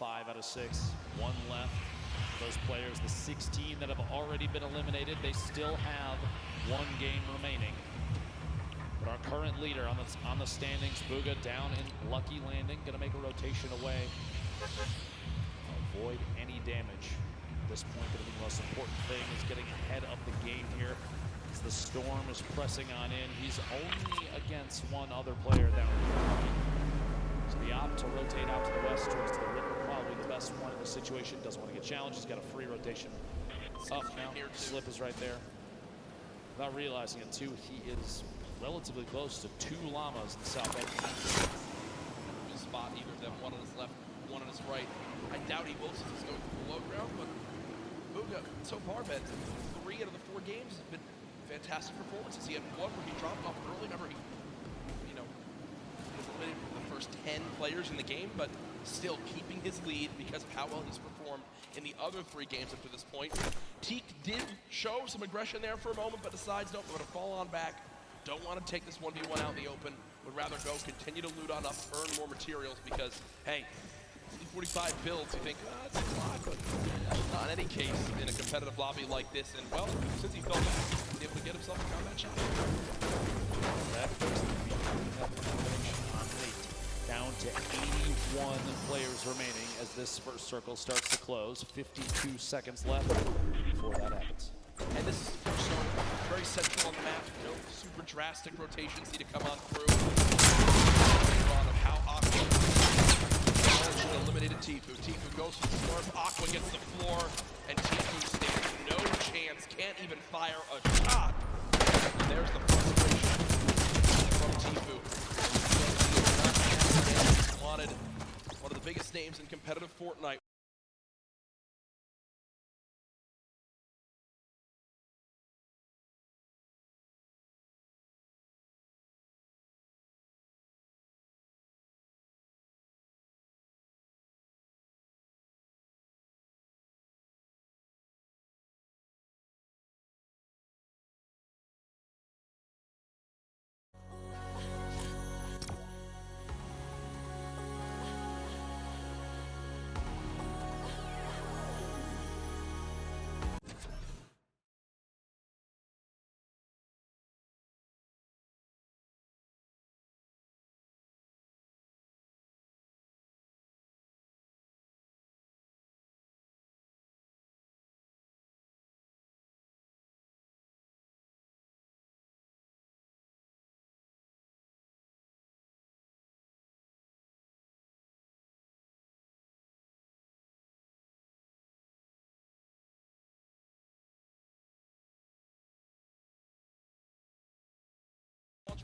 5 out of 6. One left. Those players, the 16 that have already been eliminated, they still have one game remaining. But our current leader on the standings, Booga, down in Lucky Landing, gonna make a rotation away. Avoid any damage. At this point, gonna be the most important thing is getting ahead of the game here. As the storm is pressing on in, he's only against one other player down here. So the opt to rotate out to the west towards the river, probably the best one in the situation. Doesn't want to get challenged. He's got a free rotation up now. Slip is right there. Without realizing it too, he is relatively close to 2 llamas in South End. Spot either of them, one on his left, one on his right. I doubt he will since he's going below ground, but Booga, so far, Ben, 3 out of the 4 games have been fantastic performances. He had one where he dropped off early. Remember, he, eliminated the first 10 players in the game, but still keeping his lead because of how well he's performed in the other 3 games up to this point. Teak did show some aggression there for a moment, but decides, nope, I'm going to fall on back. Don't want to take this 1v1 out in the open. Would rather go continue to loot on up, earn more materials because, hey, 45 builds, you think, it's a lot, but not in any case in a competitive lobby like this. And, well, since he fell back, he was able to get himself a combat shot. That puts the elimination on 8. Down to 81 players remaining as this first circle starts to close. 52 seconds left before that happens. And this is the first zone, very central on the map. No super drastic rotations need to come on through. Of how Aqua eliminated Tifu. Tifu goes for the slurp, Aqua gets the floor, and Tifu stands no chance, can't even fire a shot. And there's the frustration from Tifu. Wanted one of the biggest names in competitive Fortnite.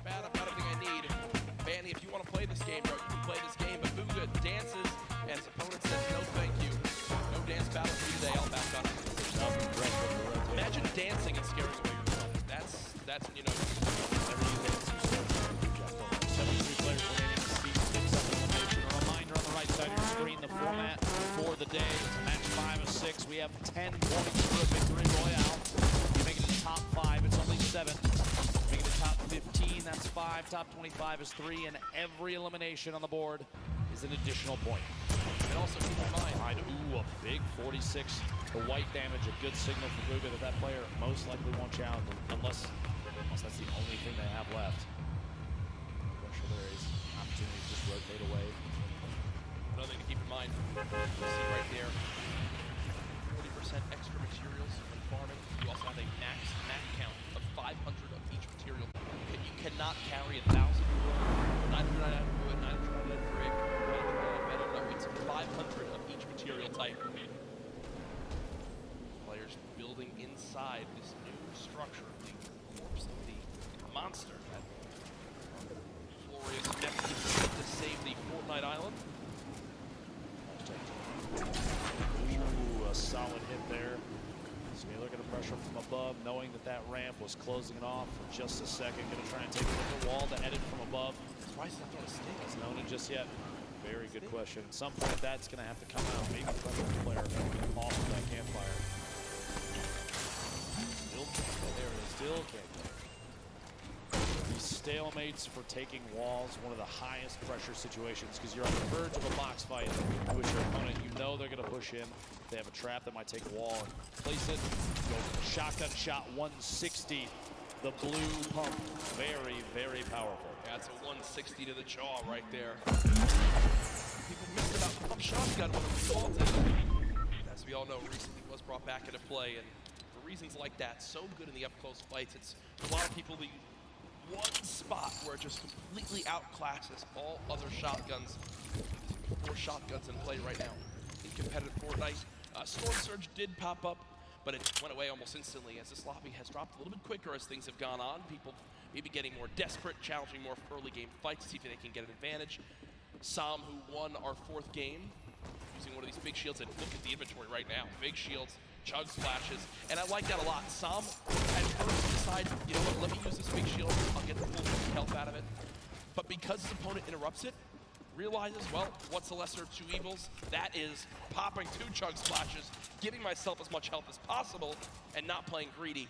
Bad, I've got everything I need. Fanny, if you want to play this game, bro, you can play this game, but Booga dances, and his opponent says, no thank you. No dance battle for you today, I'll back up. Imagine dancing and scaring away your opponent. That's when you know. Whenever you dance, you start to do Jack Bowman. 73 players remaining. Steve picks up elimination. A reminder on the right side of your screen, the format for the day. It's match 5 of 6. We have 10 points for a victory royale. You make it to the top 5, it's only 7. Make it to top 15, that's 5. Top 25 is 3, and every elimination on the board is an additional point. And also keep in mind, ooh, a big 46. The white damage, a good signal for Booga that player most likely won't challenge unless that's the only thing they have left. Pressure there is opportunity to just rotate away. Another thing to keep in mind, you see right there, 40% extra materials when farming. You also have a max count of 500 of each material. You cannot carry 1,000 wood, 999 wood, 999 brick, 999 metal. No, it's 500 of each material type. Players building inside this new structure, the corpse of the monster that glorious Neptune to save the Fortnite island. Ooh, a solid hit there. So you're looking at pressure from above, knowing that ramp was closing it off for just a second. Going to try and take a look at the wall to edit from above. Why is that throwing a stick? Hasn't known it just yet. Very good question. At some point, that's going to have to come out. Maybe pressure the player off of that campfire. Still can't go there. Still can't go. He's stale elements for taking walls, one of the highest pressure situations, because you're on the verge of a box fight with your opponent. You know they're going to push in. They have a trap that might take a wall and place it. Go for the shotgun shot, 160. The blue pump, very, very powerful. That's a 160 to the jaw right there. People missed about the pump shotgun when it was faulted. As we all know, recently was brought back into play, and for reasons like that, so good in the up-close fights, it's a lot of people the one spot where it just completely outclasses all other shotguns. 4 shotguns in play right now in competitive Fortnite. Storm Surge did pop up, but it went away almost instantly as this lobby has dropped a little bit quicker as things have gone on. People maybe getting more desperate, challenging more early game fights to see if they can get an advantage. Sam, who won our 4th game, using one of these big shields, and look at the inventory right now. Big shields, chug splashes, and I like that a lot. Sam at first decides, you know what, let me use this big shield, I'll get the full health out of it. But because his opponent interrupts it, realizes, well, what's the lesser of 2 evils? That is popping 2 chug splashes, giving myself as much health as possible, and not playing greedy.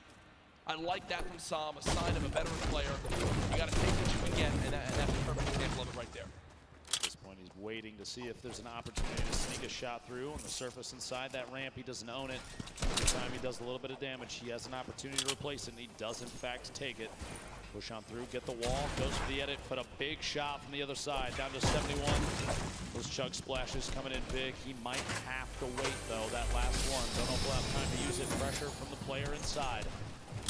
I like that from Sam, a sign of a veteran player. You gotta take what you can get, and that's a perfect example of it right there. At this point, he's waiting to see if there's an opportunity to sneak a shot through on the surface inside that ramp. He doesn't own it. Every time he does a little bit of damage, he has an opportunity to replace it, and he does, in fact, take it. Push on through, get the wall, goes for the edit, put a big shot from the other side, down to 71. Those chug splashes coming in big. He might have to wait, though, that last one. Don't know if we'll have time to use it. Pressure from the player inside.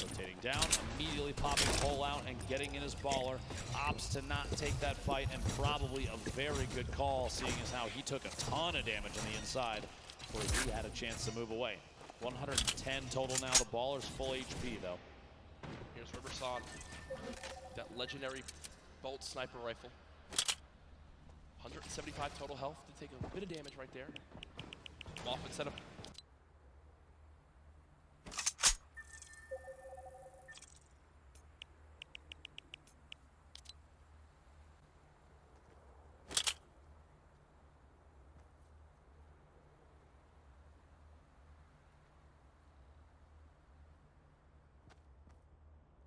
Rotating down, immediately popping pole out and getting in his baller. Opts to not take that fight, and probably a very good call, seeing as how he took a ton of damage on the inside before he had a chance to move away. 110 total now. The baller's full HP, though. Here's Riverson. That legendary bolt sniper rifle. 175 total health to take a bit of damage right there. Off instead of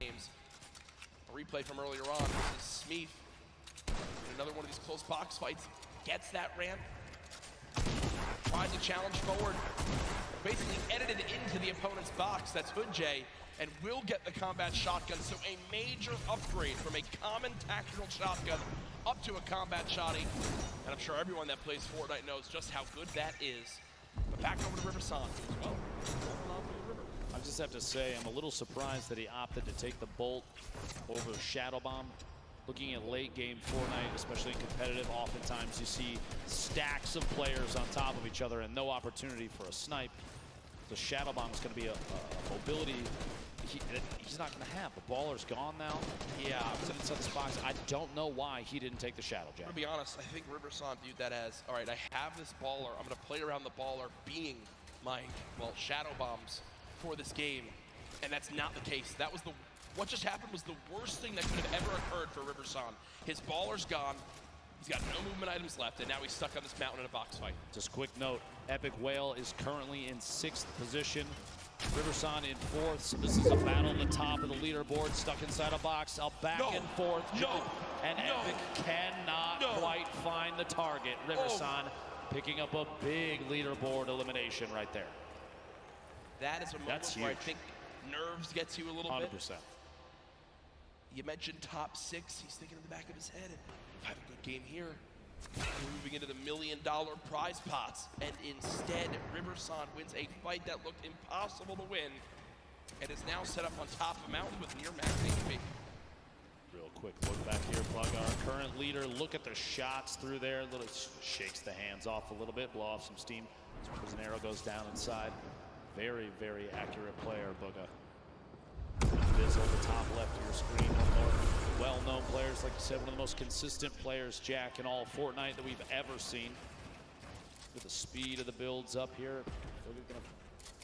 games. A replay from earlier on. This is Smeeth. In another one of these close box fights. Gets that ramp. Tries to challenge forward. Basically edited into the opponent's box. That's Hood J. And will get the combat shotgun. So a major upgrade from a common tactical shotgun up to a combat shotty. And I'm sure everyone that plays Fortnite knows just how good that is. But back over to Riverson as well. I just have to say, I'm a little surprised that he opted to take the bolt over the Shadow Bomb. Looking at late game Fortnite, especially in competitive, oftentimes you see stacks of players on top of each other and no opportunity for a snipe. The Shadow Bomb is going to be a mobility he's not going to have. The baller's gone now. Yeah, Inside this box. I don't know why he didn't take the Shadow Jab. To be honest, I think Riverson viewed that as, all right, I have this baller. I'm going to play around the baller being my, well, Shadow Bombs for this game, and that's not the case. That was what just happened was the worst thing that could have ever occurred for Riverson. His baller's gone, he's got no movement items left, and now he's stuck on this mountain in a box fight. Just quick note, Epic Whale is currently in 6th position. Riverson in 4th, so this is a battle at the top of the leaderboard, stuck inside a box, a back and forth. And Epic cannot quite find the target. Riverson picking up a big leaderboard elimination right there. That is a moment where I think nerves gets you a little 100%. bit. You mentioned top 6. He's thinking in the back of his head, if I have a good game here, we're moving into the $1 million prize pots. And instead, Riverson wins a fight that looked impossible to win and is now set up on top of a mountain with near max HP. Real quick look back here, Plug, our current leader. Look at the shots through there. Little shakes the hands off a little bit, blow off some steam. As an arrow goes down inside. Very, very accurate player, Booga. This on the top left of your screen. One of the more well-known players, like you said, one of the most consistent players, Jack, in all of Fortnite that we've ever seen. With the speed of the builds up here, Booga gonna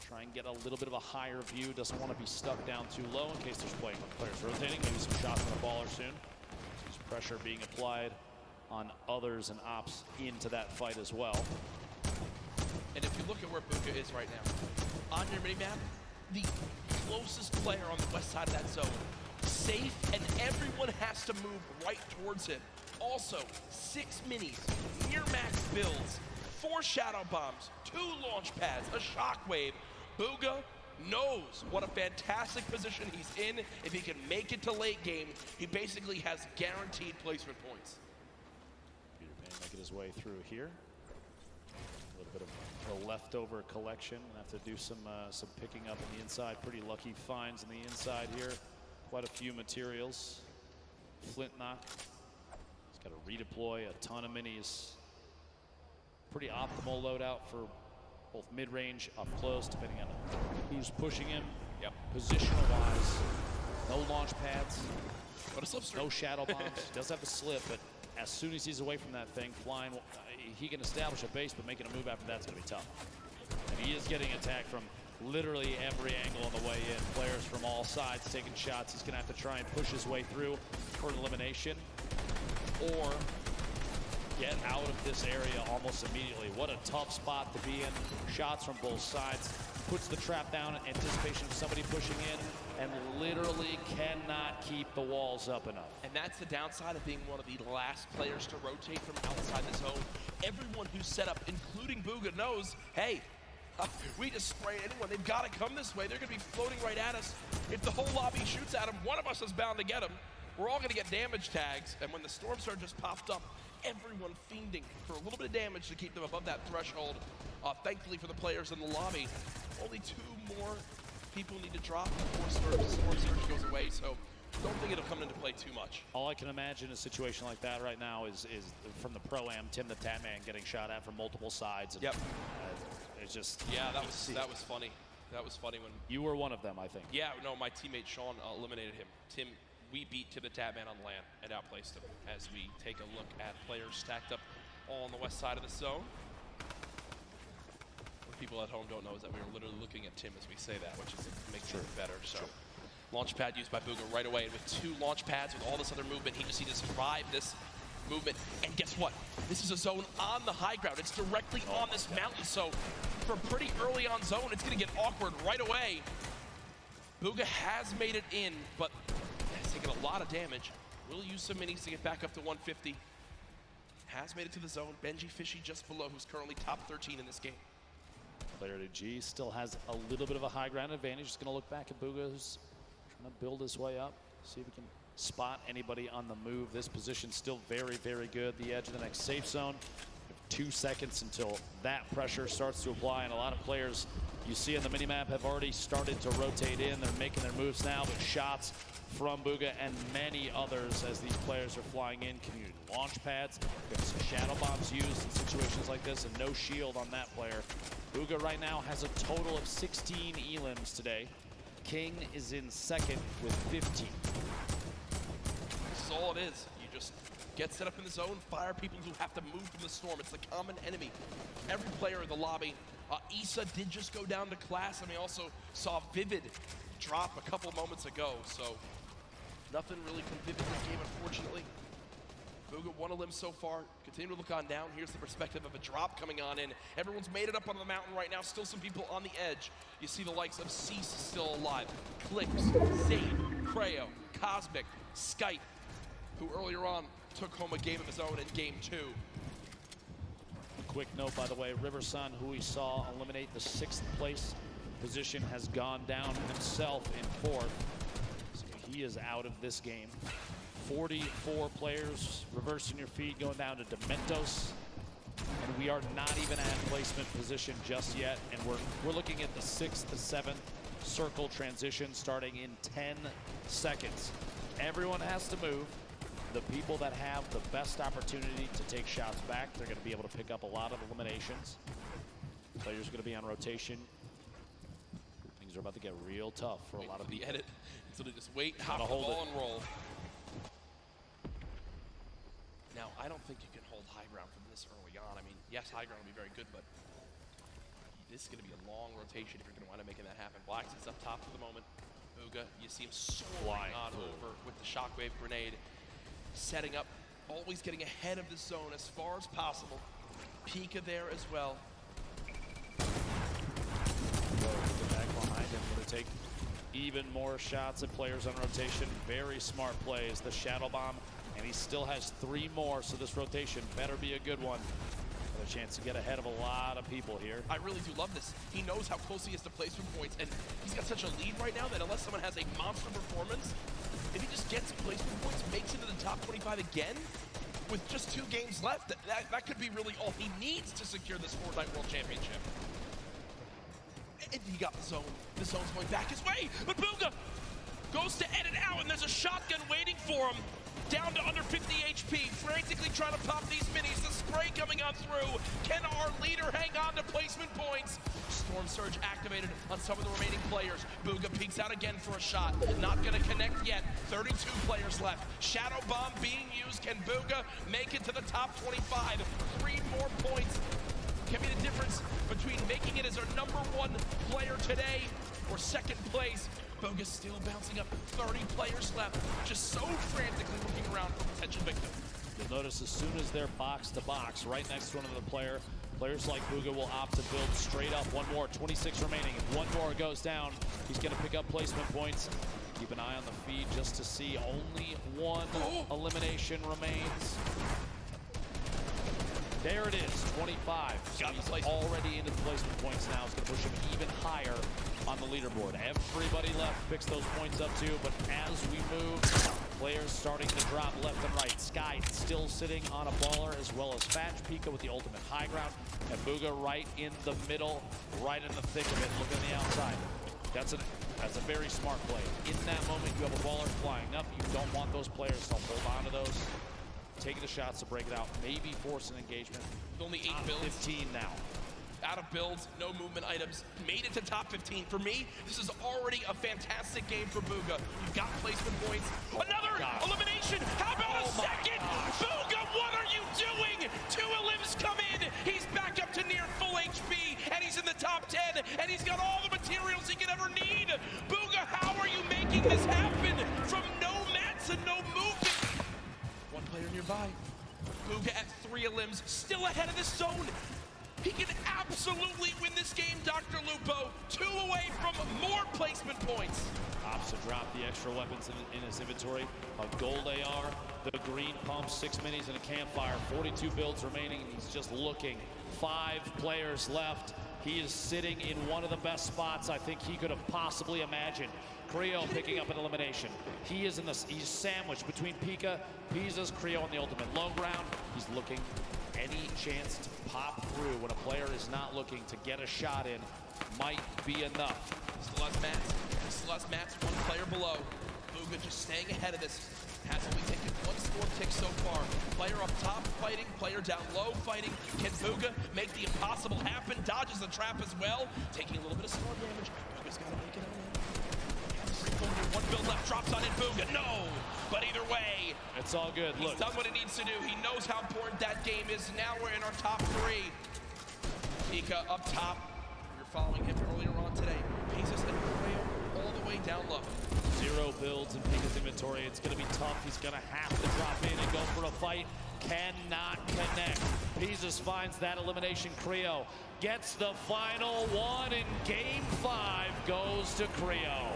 try and get a little bit of a higher view. Doesn't want to be stuck down too low in case there's players rotating. Maybe some shots on the baller soon. There's pressure being applied on others and ops into that fight as well. And if you look at where Booga is right now, on your minimap, the closest player on the west side of that zone, safe, and everyone has to move right towards him. Also, 6 minis, near max builds, 4 shadow bombs, 2 launch pads, a shockwave. Bugha knows what a fantastic position he's in. If he can make it to late game, he basically has guaranteed placement points. Peter Pan making his way through here. A little bit of a leftover collection. Have to do some picking up on the inside. Pretty lucky finds on the inside here. Quite a few materials. Flint knock. He's got to redeploy a ton of minis. Pretty optimal loadout for both mid-range, up close, depending on who's pushing him. Yep. Positional wise, no launch pads, But a slipstream. no shadow bombs. He does have a slip, but as soon as he's away from that thing, flying, he can establish a base, but making a move after that's going to be tough. And he is getting attacked from literally every angle on the way in. Players from all sides taking shots. He's going to have to try and push his way through for an elimination, or get out of this area almost immediately. What a tough spot to be in. Shots from both sides. Puts the trap down in anticipation of somebody pushing in, and literally cannot keep the walls up enough. And that's the downside of being one of the last players to rotate from outside the zone. Everyone who's set up, including Bugha, knows, hey, we just spray anyone. They've got to come this way. They're going to be floating right at us. If the whole lobby shoots at them, one of us is bound to get them. We're all going to get damage tags, and when the Storm Surge just popped up, everyone fiending for a little bit of damage to keep them above that threshold. Thankfully for the players in the lobby, only 2 more people need to drop before Storm Surge goes away, so don't think it'll come into play too much. All I can imagine a situation like that right now is from the Pro-Am, Tim the Tatman getting shot at from multiple sides. And, Yep. It's just... Yeah, that was funny. That was funny when... You were one of them, I think. Yeah, no, my teammate Sean eliminated him. Tim, we beat Tim the Tatman on LAN and outplaced him as we take a look at players stacked up all on the west side of the zone. What people at home don't know is that we were literally looking at Tim as we say that, which is makes it better. So, launch pad used by Bugha right away, and with 2 launch pads, with all this other movement, he just needs to survive this movement. And guess what? This is a zone on the high ground. It's directly on this mountain, so for pretty early on zone, it's going to get awkward right away. Bugha has made it in, but has taken a lot of damage. Will use some minis to get back up to 150. Has made it to the zone. Benji Fishy just below, who's currently top 13 in this game. Player to G still has a little bit of a high ground advantage. Just going to look back at Bugha, who's trying to build his way up. See if he can spot anybody on the move. This position still very, very good. The edge of the next safe zone. 2 seconds until that pressure starts to apply, and a lot of players you see on the minimap have already started to rotate in. They're making their moves now, but shots from Bugha and many others as these players are flying in. Community launch pads, there's shadow bombs used in situations like this, and no shield on that player. Bugha right now has a total of 16 elims today. King is in second with 15. This is all it is. You just get set up in the zone, fire people who have to move from the storm. It's the common enemy. Every player in the lobby. Issa did just go down to class, and we also saw Vivid drop a couple moments ago, so nothing really from Vivid this game, unfortunately. Bugha 1 elim so far. Continue to look on down. Here's the perspective of a drop coming on in. Everyone's made it up on the mountain right now. Still some people on the edge. You see the likes of Cease still alive. Clicks, Zane, Creo, Cosmic, Skype, who earlier on took home a game of his own in game 2. Quick note, by the way, Riversun, who we saw eliminate the 6th place position, has gone down himself in 4th. So he is out of this game. 44 players reversing your feed, going down to Dementos. And we are not even at placement position just yet. And we're looking at the 6th to 7th circle transition starting in 10 seconds. Everyone has to move. The people that have the best opportunity to take shots back, they're going to be able to pick up a lot of eliminations. Players are going to be on rotation. Things are about to get real tough for a lot of the people. edit. So they just wait, hop the ball, and roll. Now, I don't think you can hold high ground from this early on. I mean, yes, high ground will be very good, but this is going to be a long rotation if you're going to wind up making that happen. Blacks is up top for the moment. Bugha, you see him soaring on over with the shockwave grenade. Setting up, always getting ahead of the zone as far as possible. Pika there as well. Back behind him, going to take even even more shots at players on rotation. Very smart plays. The Shadow Bomb, and he still has 3 more, so this rotation better be a good one. Got a chance to get ahead of a lot of people here. I really do love this. He knows how close he is to placement points, and he's got such a lead right now that unless someone has a monster performance, if he just gets placement points, makes it to the top 25 again, with just 2 games left, that could be really all he needs to secure this Fortnite World Championship. And he got the zone. The zone's going back his way, but Booga goes to edit out, and there's a shotgun waiting for him. Down to under 50 HP, frantically trying to pop these minis. The spray coming on through. Can our leader hang on to placement points? Storm Surge activated on some of the remaining players. Booga peeks out again for a shot. Not gonna connect yet. 32 players left. Shadow Bomb being used. Can Booga make it to the top 25? 3 more points can be the difference between making it as our #1 player today or second place. Boga's still bouncing up. 30 players left, just so frantically looking around for potential victim. You'll notice as soon as they're box to box, right next to another player, players like Booga will opt to build straight up. 1 more, 26 remaining. If 1 more goes down, he's going to pick up placement points. Keep an eye on the feed just to see only 1 elimination remains. There it is, 25. So he's already into the placement points now. It's going to push him even higher on the leaderboard. Everybody left picks those points up too, but as we move, players starting to drop left and right. Sky still sitting on a baller, as well as Fatch Pika with the ultimate high ground, and Booga right in the middle, right in the thick of it, looking on the outside. That's a very smart play. In that moment, you have a baller flying up. You don't want those players to hold on to those. Taking the shots to break it out, maybe force an engagement. With only 8 builds. 15 now. Out of builds, no movement items, made it to top 15. For me, this is already a fantastic game for Booga. You've got placement points. Another elimination! How about a second? Booga, what are you doing? 2 elims come in. He's back up to near full HP, and he's in the top 10, and he's got all the materials he could ever need. Booga, how are you making this happen? From no mats and no movement. 1 player nearby. Booga at 3 elims, still ahead of this zone. He can absolutely win this game, Dr. Lupo. 2 away from more placement points. Opts to drop the extra weapons in his inventory. A gold AR, the green pump, 6 minis, and a campfire. 42 builds remaining, and he's just looking. 5 players left. He is sitting in one of the best spots I think he could have possibly imagined. Creo picking up an elimination. He's sandwiched between Pika, Piza's, Creo on the ultimate low ground. He's looking any chance to pop through when a player is not looking to get a shot in might be enough. Still has mats. Still has mats, 1 player below. Booga just staying ahead of this. Has only taken 1 score tick so far. Player up top fighting, player down low fighting. Can Booga make the impossible happen? Dodges the trap as well. Taking a little bit of storm damage. Booga's got to make it on in. 1 build left, drops on in Booga. No! But either way, it's all good. He's done what he needs to do. He knows how important that game is. Now we're in our top 3. Pika up top. We were following him earlier on today. Pacers and Creo all the way down low. 0 builds in Pika's inventory. It's going to be tough. He's going to have to drop in and go for a fight. Cannot connect. Pizas finds that elimination. Creo gets the final 1 in game 5. Goes to Creo.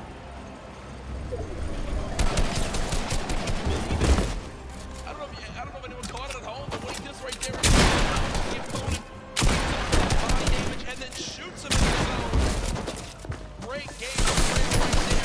I don't know if anyone caught it at home, but what he does right there is the opponent body damage and then shoots him in the zone. Great game of Creo right there.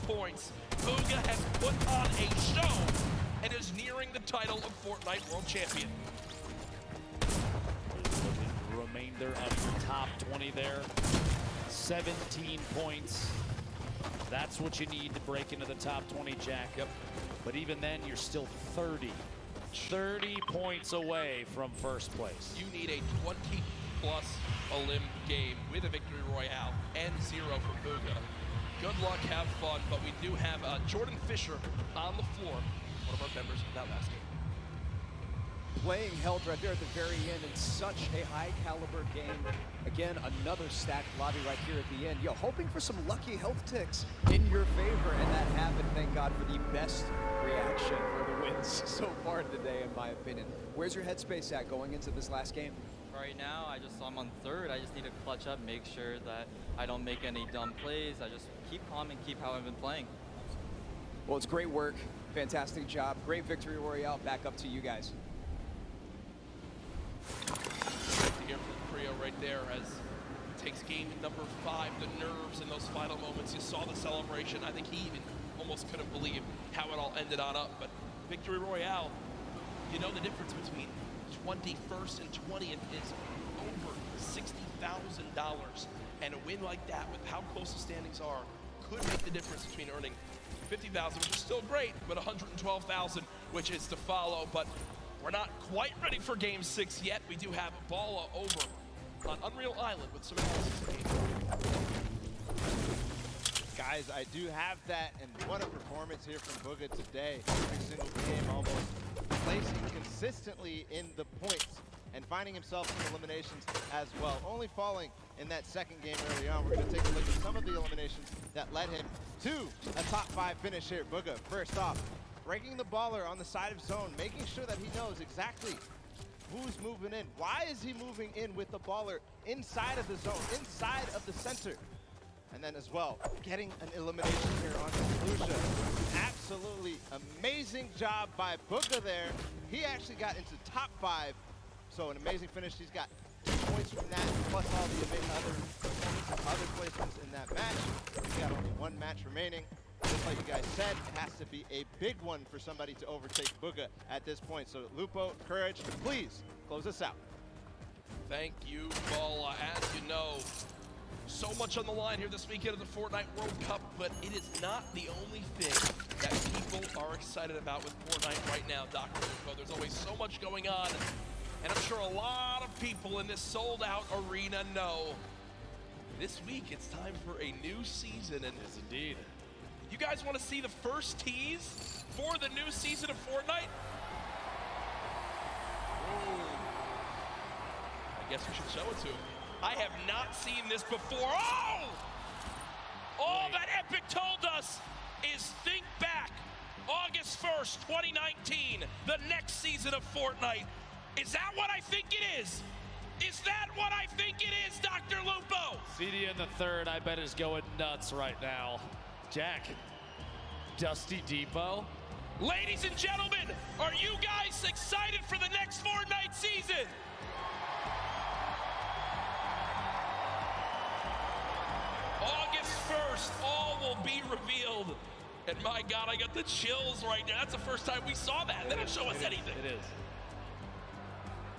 points. Booga has put on a show and is nearing the title of Fortnite World Champion. The remainder of your top 20 there. 17 points. That's what you need to break into the top 20, Jack. Yep. But even then, you're still 30 points away from first place. You need a 20-plus elim game with a victory royale and 0 for Booga. Good luck, have fun, but we do have Jordan Fisher on the floor, one of our members of that last game. Playing held right there at the very end in such a high caliber game. Again, another stacked lobby right here at the end. Yo, hoping for some lucky health ticks in your favor, and that happened. Thank God for the best reaction for the wins so far today, in my opinion. Where's your headspace at going into this last game? Right now, I'm on third. I just need to clutch up, make sure that I don't make any dumb plays. I just keep calm and keep how I've been playing. Well, it's great work. Fantastic job. Great victory royale. Back up to you guys. To hear from Creo right there as he takes game number 5, the nerves in those final moments. You saw the celebration. I think he even almost couldn't believe how it all ended on up. But victory royale, you know the difference between 21st and 20th is over $60,000. And a win like that, with how close the standings are, could make the difference between earning $50,000, which is still great, but $112,000, which is to follow. But we're not quite ready for Game 6 yet. We do have Balla over on Unreal Island with some analysis. Guys, I do have that, and what a performance here from Booga today. Every single game almost placing consistently in the points and finding himself in eliminations as well. Only falling in that second game early on. We're going to take a look at some of the eliminations that led him to a top 5 finish here. Booga, first off, breaking the baller on the side of zone, making sure that he knows exactly who's moving in. Why is he moving in with the baller inside of the zone, inside of the center? And then as well, getting an elimination here on Lucia. Absolutely amazing job by Booga there. He actually got into top 5. So an amazing finish. He's got 2 points from that, plus all the other placements in that match. He's got only 1 match remaining. Just like you guys said, it has to be a big one for somebody to overtake Booga at this point. So Lupo, Courage, please close us out. Thank you, Balla. As you know, so much on the line here this weekend of the Fortnite World Cup, but it is not the only thing that people are excited about with Fortnite right now, Dr. Lupo. There's always so much going on, and I'm sure a lot of people in this sold-out arena know this week it's time for a new season. And Yes, indeed. you guys want to see the first tease for the new season of Fortnite? Ooh. I guess we should show it to him. I have not seen this before. Oh! All that Epic told us is think back. August 1st, 2019, the next season of Fortnite. Is that what I think it is? Is that what I think it is, Dr. Lupo? CD in the third, I bet, is going nuts right now. Jack, Dusty Depot. Ladies and gentlemen, are you guys excited for the next Fortnite season? August 1st, all will be revealed. And my God, I got the chills right now. That's the first time we saw that. They didn't show us anything. It is.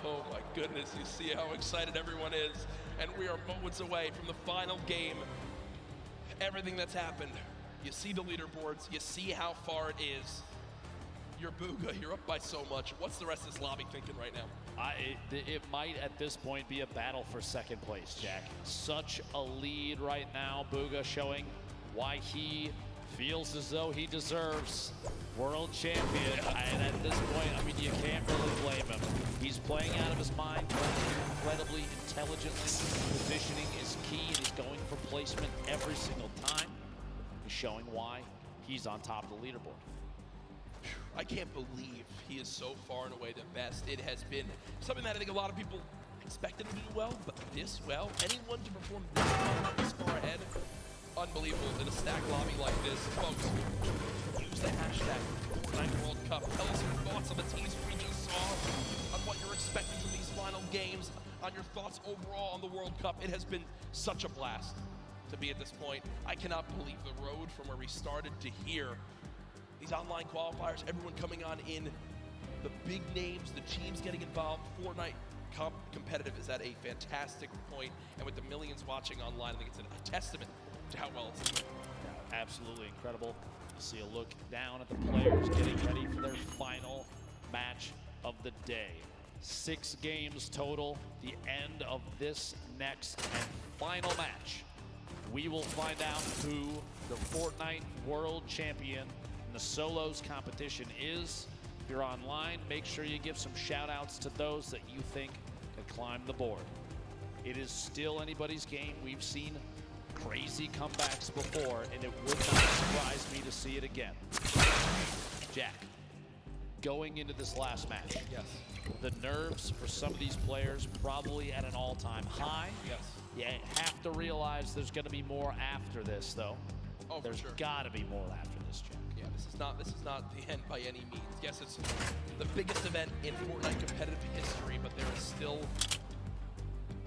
Oh my goodness, you see how excited everyone is. And we are moments away from the final game. Everything that's happened. You see the leaderboards, you see how far it is. You're Booga, you're up by so much. What's the rest of this lobby thinking right now? It might at this point be a battle for second place, Jack. Such a lead right now. Booga showing why he feels as though he deserves world champion. And at this point, I mean, you can't really blame him. He's playing out of his mind, playing incredibly intelligently. Positioning is key, and he's going for placement every single time. He's showing why he's on top of the leaderboard. I can't believe he is so far and away the best. It has been something that I think a lot of people expected him to do well, but this well, anyone to perform this well, this far ahead, unbelievable in a stacked lobby like this. Folks, use the hashtag Fortnite World Cup. Tell us your thoughts on the teams we just saw, on what you're expecting from these final games, on your thoughts overall on the World Cup. It has been such a blast. to be at this point. I cannot believe the road from where we started to here. These online qualifiers, everyone coming on in, the big names, the teams getting involved. Fortnite competitive is at a fantastic point, and with the millions watching online, I think it's a testament to how well it's doing. Yeah, absolutely incredible. You see a look down at the players getting ready for their final match of the day. 6 games total, the end of this next and final match. We will find out who the Fortnite World Champion in the solos competition is. If you're online, make sure you give some shout outs to those that you think can climb the board. It is still anybody's game. We've seen crazy comebacks before, and it would not surprise me to see it again. Jack, going into this last match. Yes. The nerves for some of these players probably at an all-time high. Yes. You have to realize there's going to be more after this, though. Oh, There's for sure. got to be more after this, Jack. Yeah, this is not the end by any means. Yes, it's the biggest event in Fortnite competitive history, but there is still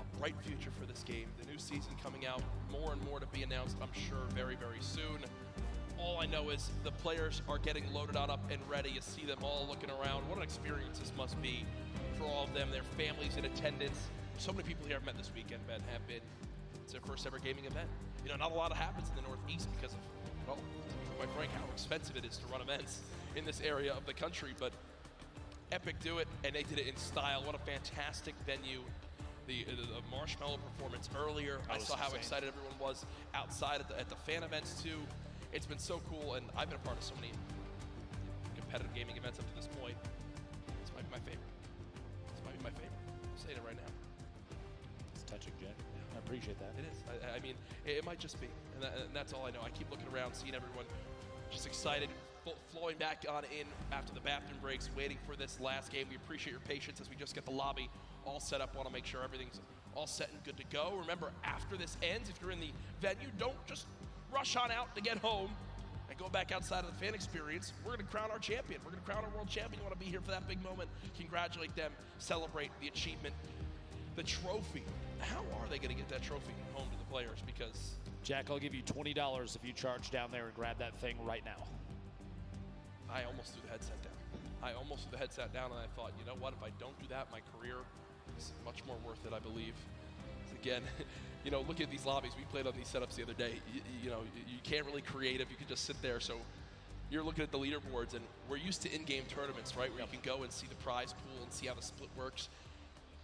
a bright future for this game. The new season coming out, more and more to be announced, I'm sure, very, very soon. All I know is the players are getting loaded on up and ready. You see them all looking around. What an experience this must be for all of them, their families in attendance. So many people here I've met this weekend, Ben, have been, it's their first ever gaming event. You know, not a lot happens in the Northeast because of, well, to be quite frank, how expensive it is to run events in this area of the country. But Epic do it, and they did it in style. What a fantastic venue. The Marshmallow performance earlier, I saw how insane. excited everyone was outside at the fan events too. It's been so cool, and I've been a part of so many competitive gaming events up to this point. This might be my favorite. This might be my favorite. I'm saying it right now. It's touching, Jack. I appreciate that. It is. I mean, it might just be, and that's all I know. I keep looking around, seeing everyone just excited, flowing back on in after the bathroom breaks, waiting for this last game. We appreciate your patience as we just get the lobby all set up. Want to make sure everything's all set and good to go. Remember, after this ends, if you're in the venue, don't just rush on out to get home and go back outside of the fan experience. We're going to crown our champion. We're going to crown our world champion. You want to be here for that big moment. Congratulate them. Celebrate the achievement. The trophy. How are they going to get that trophy home to the players? Because Jack, I'll give you $20 if you charge down there and grab that thing right now. I almost threw the headset down. I almost threw the headset down, and I thought, you know what? If I don't do that, my career is much more worth it, I believe. Again, you know, look at these lobbies. We played on these setups the other day. You know, you can't really creative. You can just sit there. So you're looking at the leaderboards, and we're used to in-game tournaments, right? Where you can go and see the prize pool and see how the split works.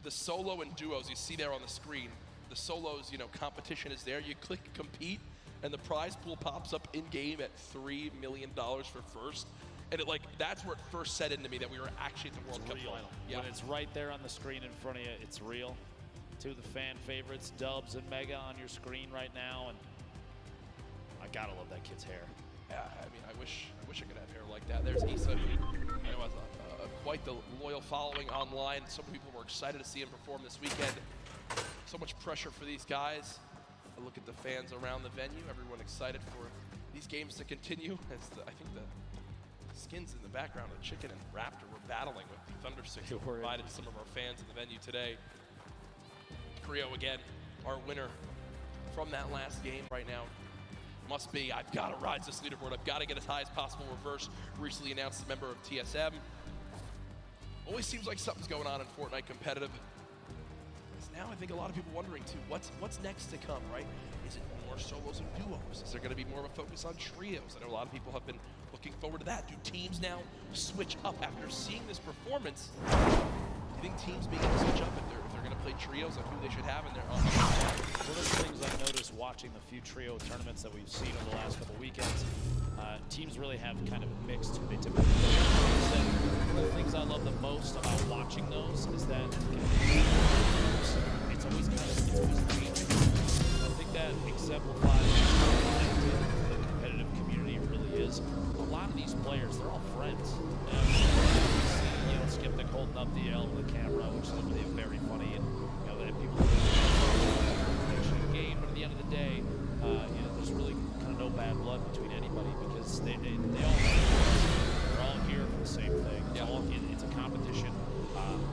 The solo and duos you see there on the screen. The solos, you know, competition is there. You click compete, and the prize pool pops up in-game at $3 million for first. And it, like, that's where it first set into me that we were actually at the World Cup final. Yeah. When it's right there on the screen in front of you, it's real. Two of the fan favorites, Dubs and Mega, on your screen right now, and I gotta love that kid's hair. Yeah, I mean, I wish I could have hair like that. There's Issa, who I know has quite the loyal following online. So many people were excited to see him perform this weekend. So much pressure for these guys. I look at the fans around the venue. Everyone excited for these games to continue. I think the skins in the background of Chicken and Raptor were battling with the Thundersticks that were provided to some of our fans in the venue today. Creo again, our winner from that last game right now. Must be, I've got to rise this leaderboard. I've got to get as high as possible. Reverse, recently announced a member of TSM. Always seems like something's going on in Fortnite competitive. Now I think a lot of people wondering too, what's next to come, right? Is it more solos and duos? Is there going to be more of a focus on trios? I know a lot of people have been looking forward to that. Do teams now switch up after seeing this performance? Do you think teams begin to switch up if they're going to play trios on who they should have in their own? One of the things I've noticed watching the few trio tournaments that we've seen over the last couple weekends, teams really have kind of mixed who they typically play. One of the things I love the most about watching those is that it's always changing. I think that exemplifies how connected the competitive community really is. A lot of these players, they're all friends. You know, Skeptic holding up the L with the camera, which is really very funny, and you know that people game, but at the end of the day, you know, there's really kind of no bad blood between anybody because they're all here for the same thing. It's a competition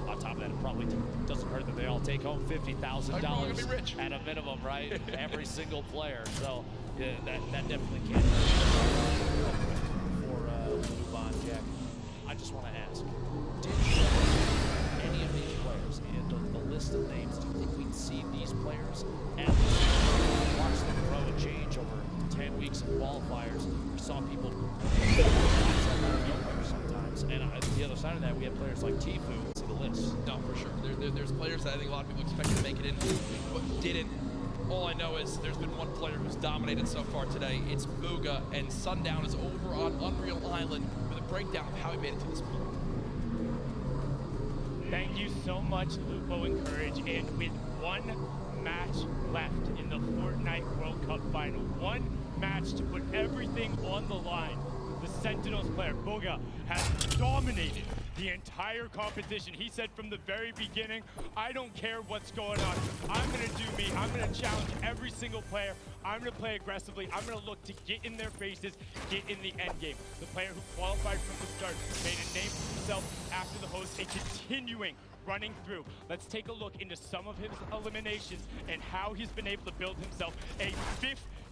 on top top of that, it probably doesn't hurt that they all take home $50,000 at a minimum, right? Every single player. So yeah, that definitely can't hurt. For Luban, Jack, I just want to ask, did you any of these players and the list of names, do you think we'd see these players and watch them grow and change over 10 weeks of qualifiers? We saw people sometimes, and the other side of that, we have players like Tfue. See the list. No, for sure. There's players that I think a lot of people expected to make it in, but didn't. All I know is there's been one player who's dominated so far today. It's Booga, and Sundown is over on Unreal Island with a breakdown of how he made it to this point. Thank you so much, Lupo and Courage. And with one match left in the Fortnite World Cup final, one match to put everything on the line, the Sentinels player, Booga, has dominated the entire competition. He said from the very beginning, I don't care what's going on. I'm going to do me. I'm going to challenge every single player. I'm going to play aggressively. I'm going to look to get in their faces, get in the end game. The player who qualified from the start made a name for himself after the host and continuing running through. Let's take a look into some of his eliminations and how he's been able to build himself a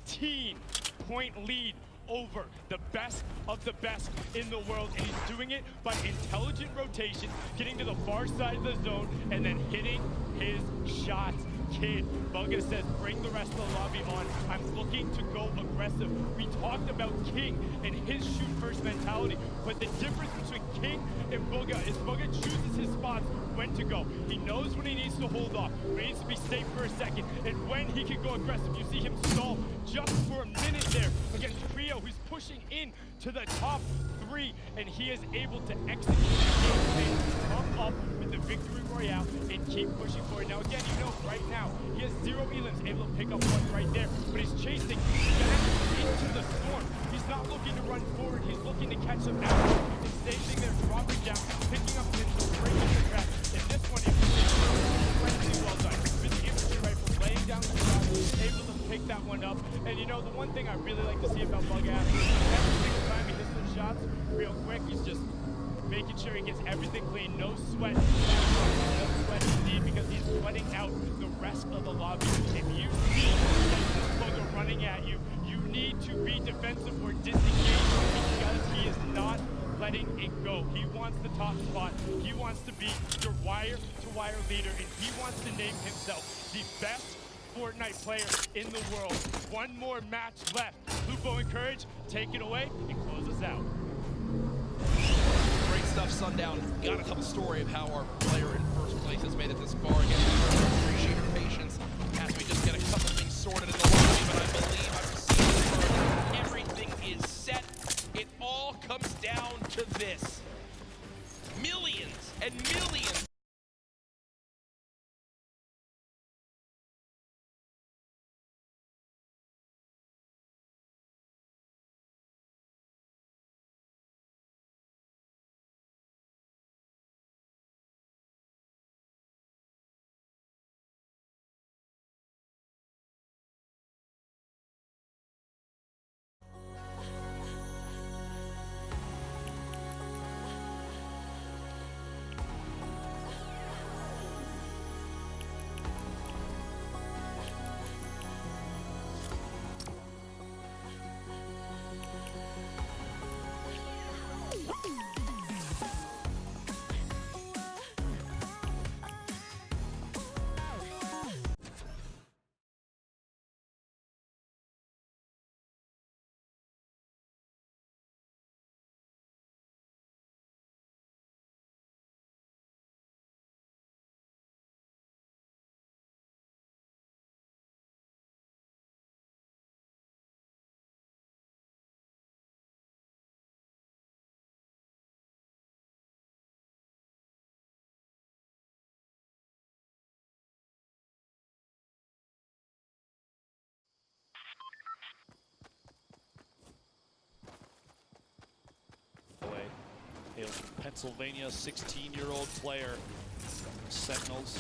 15-point lead over the best of the best in the world, and he's doing it by intelligent rotation, getting to the far side of the zone, and then hitting his shots. Kid, Bugga says, bring the rest of the lobby on. I'm looking to go aggressive. We talked about King and his shoot-first mentality, but the difference between King and Bugga is Bugga chooses his spots when to go. He knows when he needs to hold off, when he needs to be safe for a second, and when he can go aggressive. You see him stall just for a minute there against Trio, who's pushing in to the top 3, and he is able to execute the game, come up with the victory royale, and keep pushing forward. Now again, you know, right now, he has 0 elims, able to pick up one right there, but he's chasing back into the storm. He's not looking to run forward, he's looking to catch them out, and staging there, dropping down, picking up pins, breaking the trap. And this one is incredibly well done. With the infantry rifle, laying down the shot, able to pick that one up. And you know, the one thing I really like to see about Bugga, every single time he hits those shots, real quick, he's just making sure he gets everything clean, no sweat. No sweat indeed, because he's sweating out the rest of the lobby. If you see Bugga running at you, you need to be defensive or disengage, because he is not letting it go. He wants the top spot. He wants to be your wire-to-wire leader, and he wants to name himself the best Fortnite player in the world. One more match left. Lupo and Courage, take it away and close us out. Great stuff, Sundown. Gotta tell the story of how our player in first place has made it this far. Again, we appreciate your patience as we just get a couple things sorted in the lobby, but I believe I've received the word. Everything is set. It all comes down to this. Millions and millions Hails from Pennsylvania, 16-year-old player. Sentinels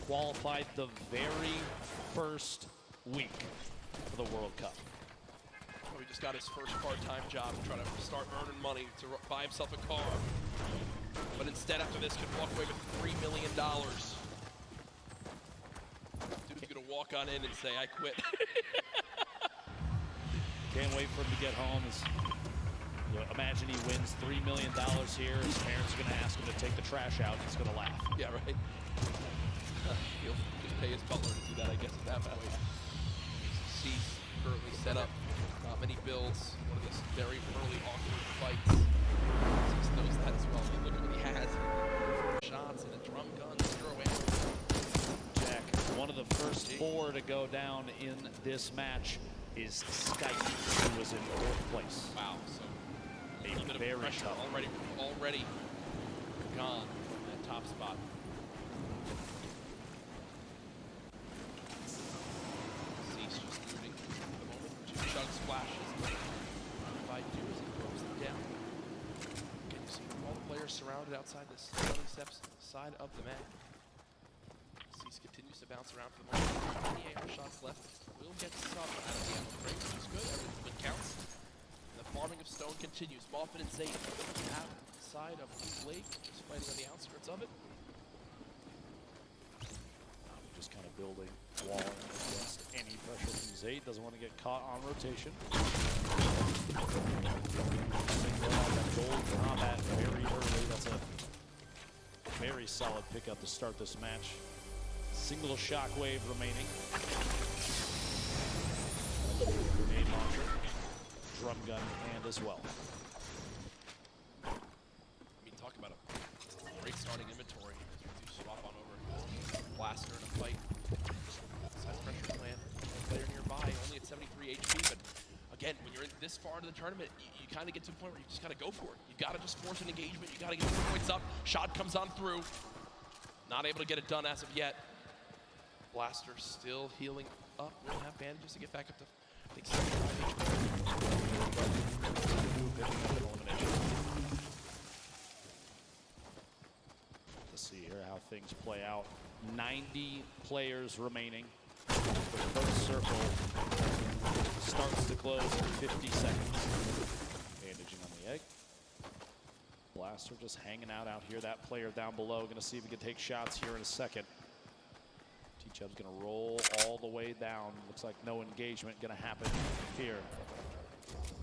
qualified the very first week of the World Cup. He just got his first part-time job to try to start earning money to buy himself a car. but instead after this could walk away with $3 million. Dude's gonna walk on in and say, I quit. Can't wait for him to get home. Imagine he wins $3 million here. His parents are going to ask him to take the trash out. He's going to laugh. Yeah, right. He'll just pay his butler to do that, I guess, at that point. Cease currently set up. Not many builds. One of those very early awkward fights. Cease knows that as well. Look at what he has. Shots and a drum gun, 0 ammo. Jack, one of the first 4 to go down in this match is Skype, who was in 4th place. Wow. So a A little bit very of pressure tough. already gone from that top spot. Cease just moving at the moment. 2 chug splashes. By do as he throws them down. Again, you see all the players surrounded outside this steps side of the map. Cease continues to bounce around for the moment. How many AR shots left? We'll get some out of the ammo crate, which is good. Everything counts. The farming of stone continues. Moffin and Zayt outside of Blue Lake, just fighting on the outskirts of it. Just kind of building wall against any pressure from Zayt. Doesn't want to get caught on rotation. Gold combat very early. That's a very solid pickup to start this match. Single shockwave remaining. Grenade launcher. Drum gun in hand as well. I mean, talk about a great starting inventory. Do swap on over. Blaster in a fight. Side pressure plan. One player nearby, only at 73 HP, but again, when you're in this far into the tournament, you kind of get to a point where you just got to go for it. You got to just force an engagement. You got to get the points up. Shot comes on through. Not able to get it done as of yet. Blaster still healing up. Will have bandages to get back up to, I think, 75 HP. Let's see here how things play out. 90 players remaining. The first circle starts to close in 50 seconds. Bandaging on the egg. Blaster just hanging out here. That player down below. Going to see if he can take shots here in a second. T-Chub's going to roll all the way down. Looks like no engagement going to happen here.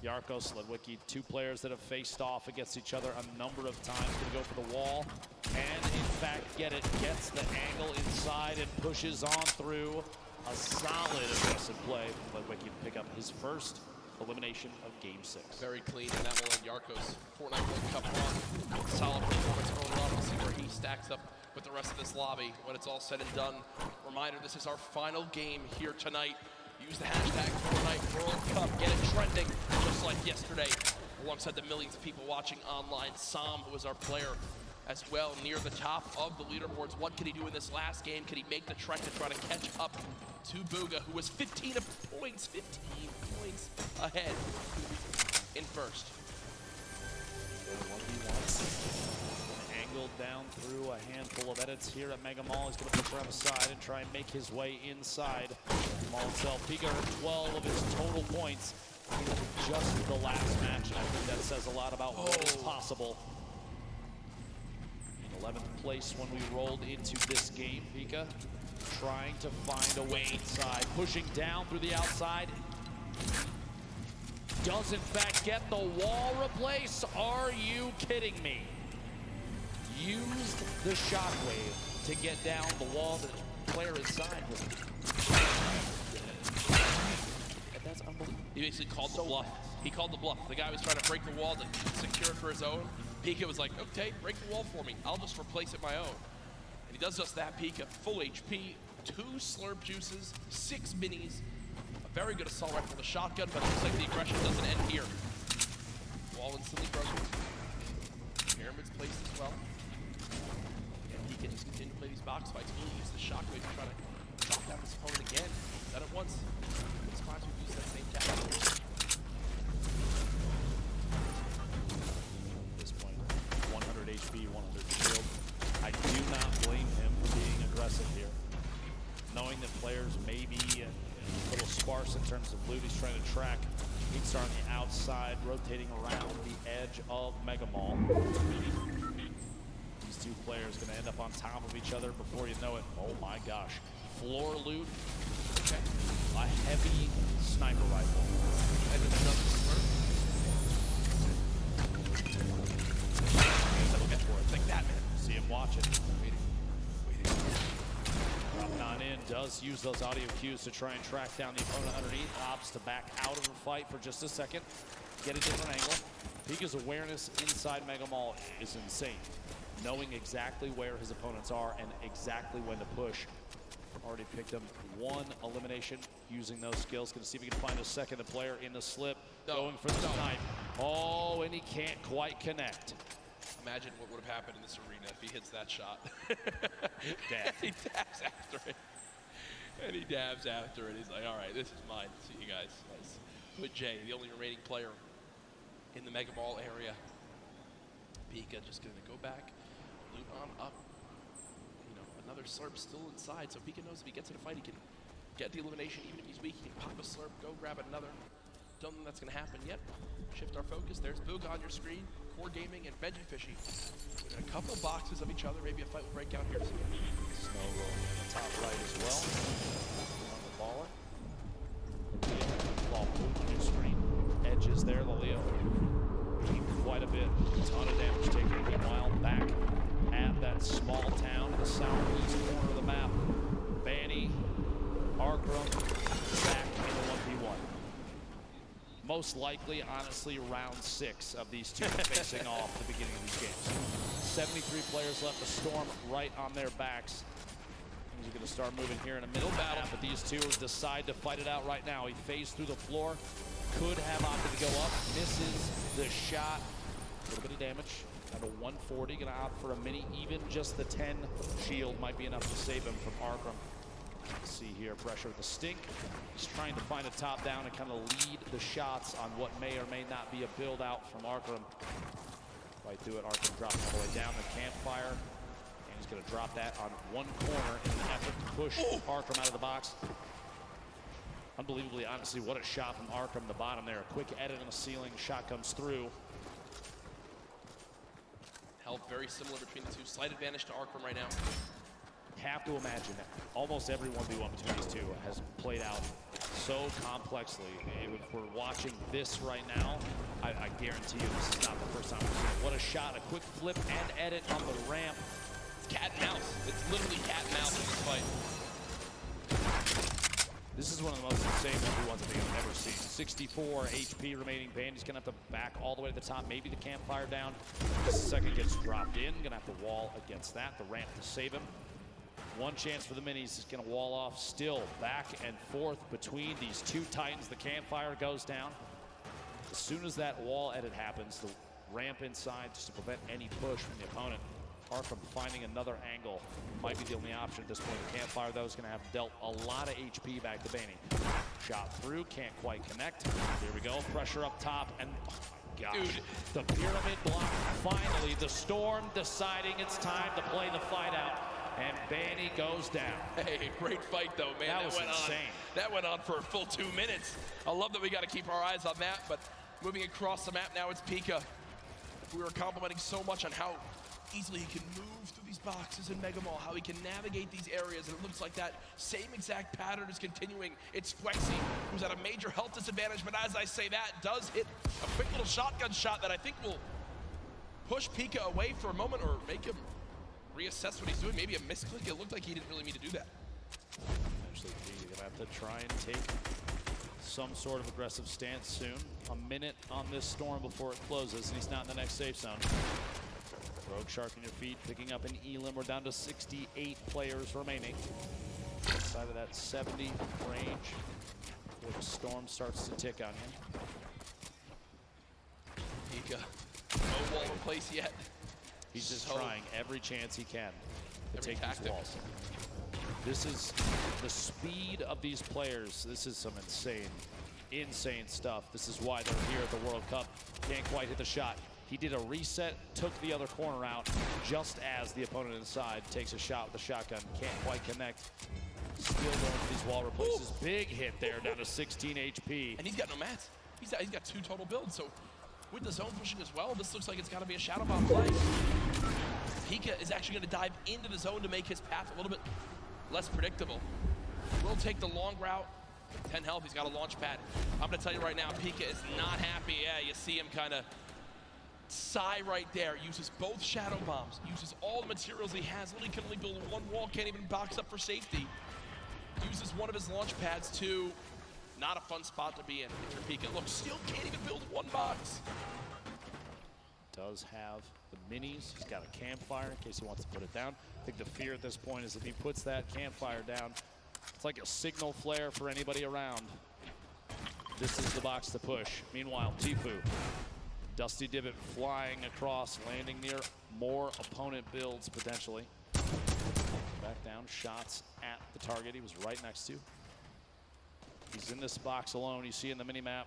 Yarko, Sledwicki, 2 players that have faced off against each other a number of times. Going to go for the wall and, in fact, get it. Gets the angle inside and pushes on through. A solid aggressive play from Sledwicki to pick up his first elimination of Game 6. Very clean, and that will end Yarko's Fortnite World Cup run. Solid performance early on. We'll see where he stacks up with the rest of this lobby when it's all said and done. Reminder, this is our final game here tonight. Use the hashtag Fortnite World Cup. Get it trending, just like yesterday, alongside the millions of people watching online. Sam, who is our player as well, near the top of the leaderboards. What can he do in this last game? Can he make the trek to try to catch up to Bugha, who was 15 points ahead in first? Angled down through a handful of edits here at Mega Mall. He's going to push around the side and try and make his way inside. Mall itself, Pika earned 12 of his total points in just the last match. I think that says a lot about what is possible. In 11th place when we rolled into this game, Pika trying to find a way inside, pushing down through the outside. Does in fact get the wall replace. Are you kidding me? Used the shockwave to get down the wall. The player inside was. That's unbelievable. He basically called the bluff. He called the bluff. The guy was trying to break the wall to secure it for his own. Pika was like, okay, break the wall for me. I'll just replace it my own. And he does just that. Pika, full HP, 2 slurp juices, 6 minis, a very good assault rifle with a shotgun, but it looks like the aggression doesn't end here. Wall instantly broken. Pyramid's placed as well. And he can just continue to play these box fights. He'll use the shockwave to try to knock down his opponent again. Done it once. It's fine to use that same tactic. At this point, 100 HP, 100 shield. I do not blame him for being aggressive here. Knowing that players may be a little sparse in terms of loot, he's trying to track Heatstar on the outside, rotating around the edge of Mega Mall. two players going to end up on top of each other before you know it. Oh my gosh. Floor loot. Okay. A heavy sniper rifle. And then another slurp. Looking for it. Like that, man. See him watching. Waiting. Dropping on in, does use those audio cues to try and track down the opponent underneath. Opts to back out of the fight for just a second. Get a different angle. Pika's awareness inside Mega Mall is insane. Knowing exactly where his opponents are and exactly when to push. Already picked him one elimination using those skills. Gonna see if he can find a second player in the slip. Going for the snipe. Oh, and he can't quite connect. Imagine what would have happened in this arena if he hits that shot. Dab. He dabs after it. And he dabs after it. He's like, all right, this is mine. See you guys. Nice. But Jay, the only remaining player in the Mega Mall area. Pika just gonna go back, loot on up. You know, another slurp still inside, so Pika knows if he gets in a fight, he can get the elimination. Even if he's weak, he can pop a slurp, go grab another. Don't think that's gonna happen yet. Shift our focus. There's Booga on your screen. Core Gaming and Veggie Fishy. Within a couple boxes of each other, maybe a fight will break out here soon. Snow roll in the top right as well. On the baller. Ball moved on your screen. Edges there, the Leo. Quite a bit. A ton of damage taken. Meanwhile, back at that small town in the southeast corner of the map. Banny, Arkram, back in the 1v1. Most likely, honestly, round 6 of these two facing off at the beginning of these games. 73 players left. The Storm right on their backs. Things are going to start moving here in a minute. Battle, but these two decide to fight it out right now. He phased through the floor. Could have opted to go up. Misses the shot. A little bit of damage. At a 140, going to opt for a mini. Even just the 10 shield might be enough to save him from Arkram. See here, pressure with the stink. He's trying to find a top down and kind of lead the shots on what may or may not be a build out from Arkram. Right through it, Arkram dropping all the way down the campfire. And he's going to drop that on one corner in an effort to push Arkram out of the box. Unbelievably, honestly, what a shot from Arkram, the bottom there. A quick edit on the ceiling, shot comes through. Health very similar between the two. Slight advantage to Arkram right now. Have to imagine that almost every 1v1 between these two has played out so complexly. If we're watching this right now, I guarantee you this is not the first time we've seen it. What a shot, a quick flip and edit on the ramp. It's cat and mouse. It's literally cat and mouse in this fight. This is one of the most insane 1v1s I think I've ever seen. 64 HP remaining. Bandy's gonna have to back all the way to the top. Maybe the campfire down. The second gets dropped in. Gonna have to wall against that. The ramp to save him. One chance for the minis. Is going to wall off. Still back and forth between these two titans. The campfire goes down. As soon as that wall edit happens, the ramp inside just to prevent any push from the opponent. Arkram finding another angle might be the only option at this point. The campfire, though, is going to have dealt a lot of HP back to Banny. Shot through, can't quite connect. Here we go. Pressure up top, and oh my gosh, dude, the pyramid block. Finally, the Storm deciding it's time to play the fight out. And Banny goes down. Hey, great fight though, man. That was insane. That went on for a full 2 minutes. I love that we got to keep our eyes on that, but moving across the map now, it's Pika. We were complimenting so much on how easily he can move through these boxes in Mega Mall, how he can navigate these areas, and it looks like that same exact pattern is continuing. It's Flexi, who's at a major health disadvantage, but as I say that, does hit a quick little shotgun shot that I think will push Pika away for a moment or make him reassess what he's doing. Maybe a misclick. It looked like he didn't really mean to do that. Actually, you're gonna have to try and take some sort of aggressive stance soon. A minute on this Storm before it closes, and he's not in the next safe zone. Rogue Shark on your feet, picking up an Elim. We're down to 68 players remaining. Outside of that 70 range, where the Storm starts to tick on you. Pika, no wall in place yet. He's just trying every chance he can to take tactic. these walls. This is the speed of these players. This is some insane stuff. This is why they're here at the World Cup. Can't quite hit the shot. He did a reset, took the other corner out, just as the opponent inside takes a shot with the shotgun. Can't quite connect. Still going for these wall replaces. Big hit there, down to 16 HP. And he's got no mats. He's got 2 total builds, so with the zone pushing as well, this looks like it's got to be a Shadow Bomb play. Pika is actually going to dive into the zone to make his path a little bit less predictable. Will take the long route. 10 health, he's got a launch pad. I'm going to tell you right now, Pika is not happy. Yeah, you see him kind of sigh right there. Uses both Shadow Bombs, uses all the materials he has. Literally can only build one wall, can't even box up for safety. Uses one of his launch pads to not a fun spot to be in if you're Pika. Look, still can't even build one box. Does have the minis. He's got a campfire in case he wants to put it down. I think the fear at this point is if he puts that campfire down, it's like a signal flare for anybody around. This is the box to push. Meanwhile, Tfue, Dusty Divot flying across, landing near more opponent builds potentially. Back down, shots at the target he was right next to. He's in this box alone. You see in the minimap,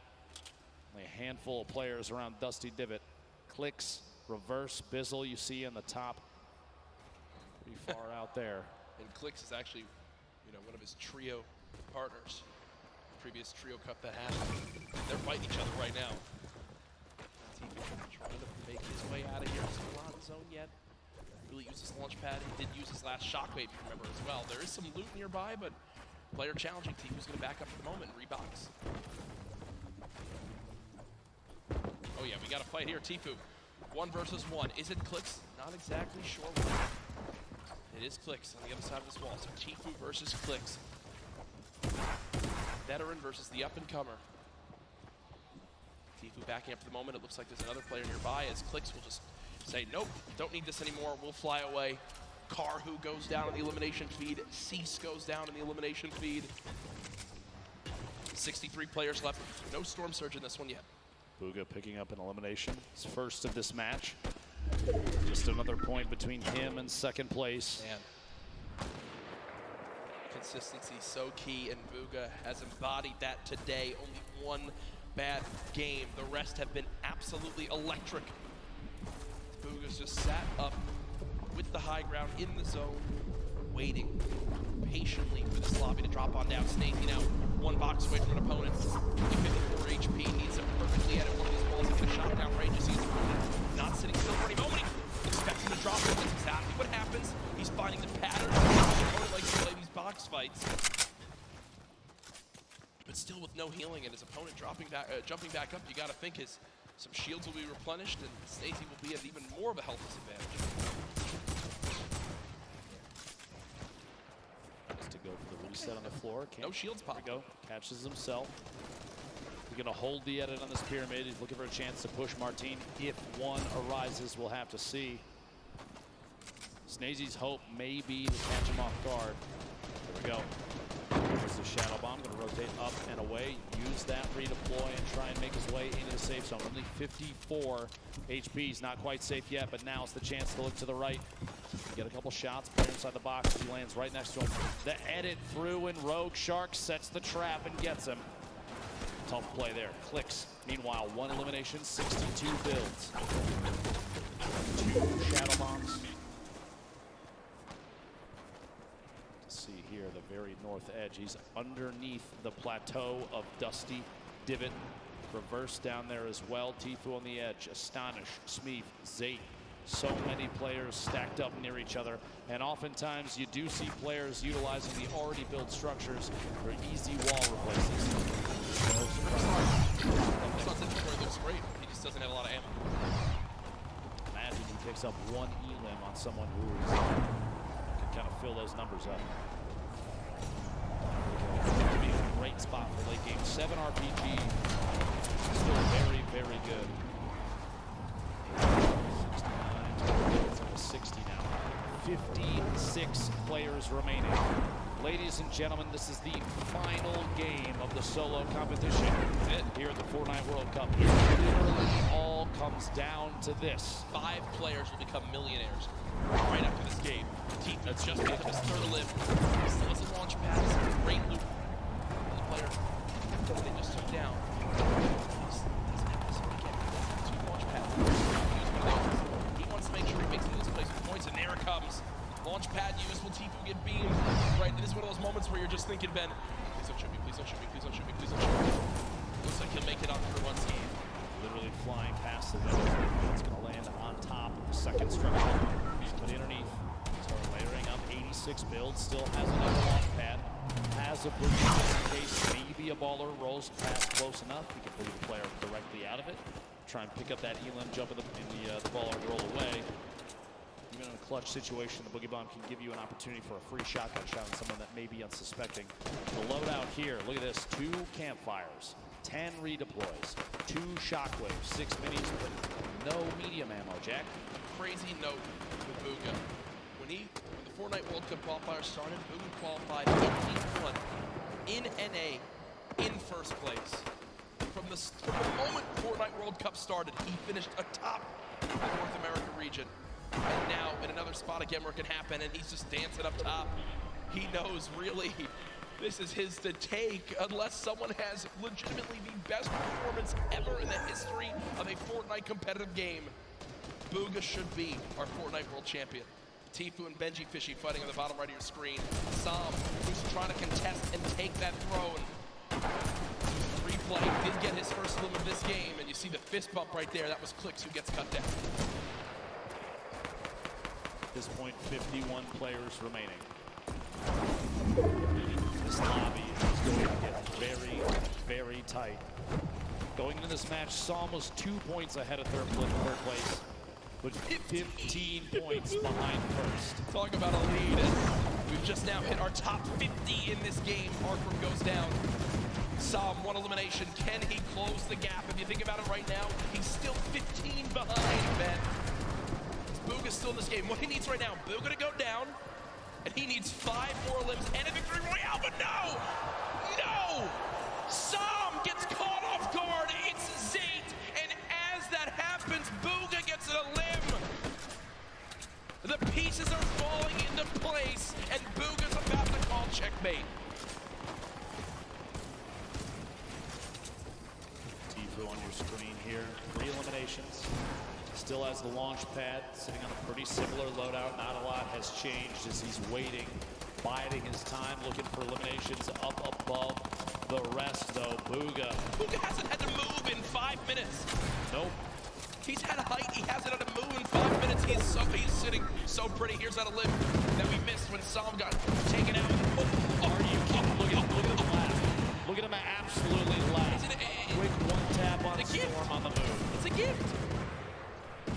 only a handful of players around Dusty Divot. Clicks, reverse, Bizzle you see in the top. Pretty far out there. And Clicks is actually, one of his trio partners. Previous trio cup that happened. They're fighting each other right now. Tfue trying to make his way out of here. Still not in zone yet. Really used his launch pad. He did use his last shockwave, if you remember, as well. There is some loot nearby, but player challenging. Tfue's going to back up for the moment and rebox. Oh yeah, we got a fight here. Tfue, 1 versus 1. Is it Clicks? Not exactly sure why. It is Clicks on the other side of this wall. So Tfue versus Clicks. Veteran versus the up-and-comer. Tfue backing up for the moment. It looks like there's another player nearby as Clicks will just say, nope, don't need this anymore. We'll fly away. Karhu goes down on the elimination feed. Cease goes down in the elimination feed. 63 players left. No Storm Surge in this one yet. Bugha picking up an elimination. His first of this match. Just another point between him and second place. Man. Consistency so key, and Bugha has embodied that today. Only one bad game. The rest have been absolutely electric. Bugha's just sat up with the high ground in the zone, waiting patiently for this lobby to drop on down. Snazy now 1 box away from an opponent. 54 HP, needs it perfectly at one of these walls to get a shot down range. You see his opponent not sitting still for any moment. He expects him to drop it. That's exactly what happens. He's finding the pattern. The opponent likes to play these box fights. But still with no healing and his opponent jumping back up, you got to think some shields will be replenished and Snazy will be at even more of a health disadvantage. Just to go for the reset on the floor. No shields pop. There we go. Catches himself. He's going to hold the edit on this pyramid. He's looking for a chance to push Martine. If one arises, we'll have to see. Snazy's hope may be to catch him off guard. There we go. There's the Shadow Bomb, going to rotate up and away, use that, redeploy, and try and make his way into the safe zone. Only 54 HP, he's not quite safe yet, but now's the chance to look to the right. Get a couple shots, player inside the box, he lands right next to him. The edit through, and Rogue Shark sets the trap and gets him. Tough play there, Clicks. Meanwhile, 1 elimination, 62 builds. 2 Shadow Bombs. See here, the very north edge. He's underneath the plateau of Dusty Divot. Reverse down there as well. Tfue on the edge. Astonish, Smeef, Zate. So many players stacked up near each other. And oftentimes you do see players utilizing the already built structures for easy wall replaces. No It looks great. He just doesn't have a lot of ammo. Imagine he picks up 1 elim on someone who can kind of fill those numbers up. Be a great spot for late game. 7 RPG. Still very, very good. 69. It's almost 60 now. 56 players remaining. Ladies and gentlemen, this is the final game of the solo competition here at the Fortnite World Cup. It literally all comes down to this. 5 players will become millionaires right after this game. Tfue just picked up his 3rd live. He still has a launch pad. It's a great loop. The player they just took down. He doesn't have this one again. He doesn't have 2 launch pads. He wants to make sure he makes it to this place with points, and there it comes. Launch pad used. Will Tfue get beamed? Right, this is one of those moments where you're just thinking, Ben, please don't shoot me, please don't shoot me, please don't shoot me, please don't shoot me. Looks like he'll make it on for one team. Literally flying past the window. It's going to land on top of the second structure. Somebody underneath. Start layering up 86 builds. Still has another launch pad. Has a boogie just in case maybe a baller rolls past close enough. He can move the player directly out of it. Try and pick up that elim jump in the baller roll away. Even in a clutch situation, the Boogie Bomb can give you an opportunity for a free shotgun shot on someone that may be unsuspecting. The loadout here, look at this, 2 campfires, 10 redeploys, 2 shockwaves, 6 minis, but no medium ammo, Jack. Crazy note with Booga. When the Fortnite World Cup qualifier started, Booga qualified 18-1 in NA in first place. From the moment Fortnite World Cup started, he finished atop the North America region. And now in another spot again where it can happen, and he's just dancing up top. He knows really this is his to take unless someone has legitimately the best performance ever in the history of a Fortnite competitive game. Booga should be our Fortnite World Champion. Tfue and Benji Fishy fighting on the bottom right of your screen. Sam, who's trying to contest and take that throne. Replay did get his first limb of this game, and you see the fist bump right there. That was Clicks who gets cut down. At this point, 51 players remaining. This lobby is going to get very, very tight. Going into this match, Psalm was 2 points ahead of third place, but 15 points behind first. Talk about a lead. We've just now hit our top 50 in this game. Arkram goes down. Psalm, 1 elimination. Can he close the gap? If you think about it right now, he's still 15 behind, Ben. Booga's still in this game. What he needs right now, Booga to go down, and he needs 5 more limbs and a victory royale, but no! No! Psalm gets caught off guard. It's Zayt, and as that happens, Booga gets a limb. The pieces are falling into place, and Booga's about to call checkmate. Tfue on your screen here. 3 eliminations. Still has the launch pad, sitting on a pretty similar loadout. Not a lot has changed as he's waiting, biding his time, looking for eliminations up above the rest, though. Booga hasn't had to move in 5 minutes. Nope. He's had a height, he hasn't had to move in 5 minutes. He's sitting so pretty. Here's that a limb that we missed when Psalm got taken out. Are you kidding? Look at him laugh. Look at him absolutely laugh. Quick one tap on Storm on the move. It's a gift.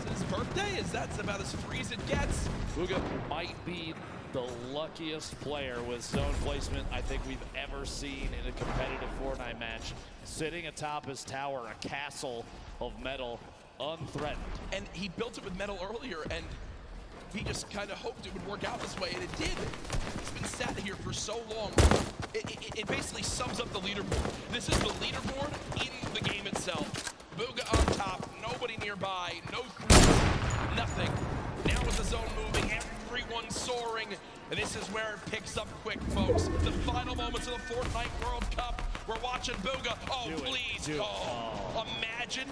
His birthday? That's about as free as it gets. Booga might be the luckiest player with zone placement I think we've ever seen in a competitive Fortnite match. Sitting atop his tower, a castle of metal, unthreatened. And he built it with metal earlier, and he just kind of hoped it would work out this way, and it did. It's been sat here for so long. It basically sums up the leaderboard. This is the leaderboard in the game itself. Booga on top, nobody nearby, no threats, nothing. Now with the zone moving, everyone soaring, and this is where it picks up quick, folks. The final moments of the Fortnite World Cup. We're watching Booga. Oh, please. Oh, imagine.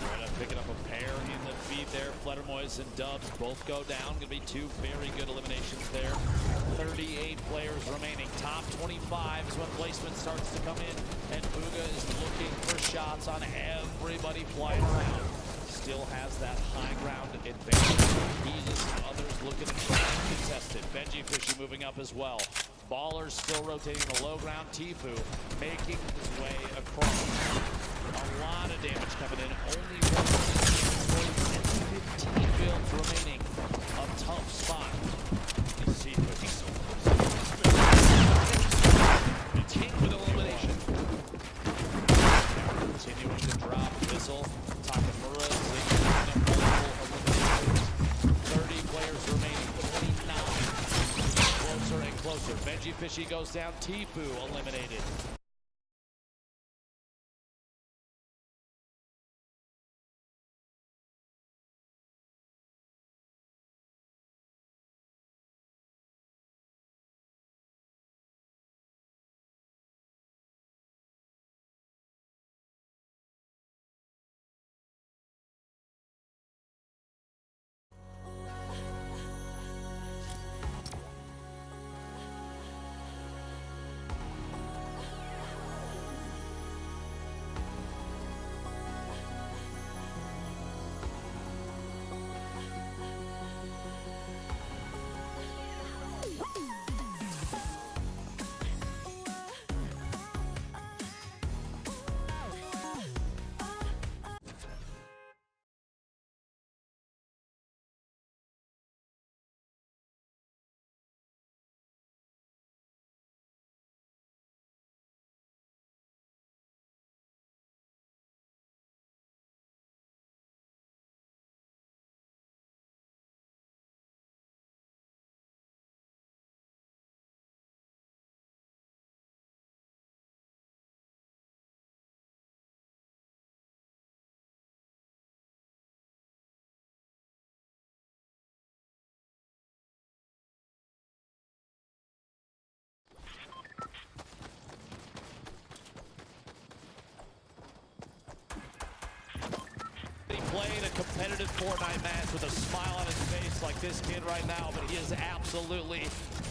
Right up, picking up a pair in the feed there. Fledermoys and Dubs both go down. Gonna be 2 very good eliminations there. 38 players remaining. Top 25 is when placement starts to come in, and Booga is looking for shots on everybody flying around. Still has that high ground advantage. He's others looking to try and contest it. Benji Fishy moving up as well. Ballers still rotating the low ground. Tfue making his way across. A lot of damage coming in. Only 15 builds remaining. A tough spot. Tfue. King with elimination. Continuing to drop missile. Takamura is 30 players remaining. 29. Closer and closer. Benji Fishy goes down. Tfue eliminated. Fortnite match with a smile on his face like this kid right now, but he is absolutely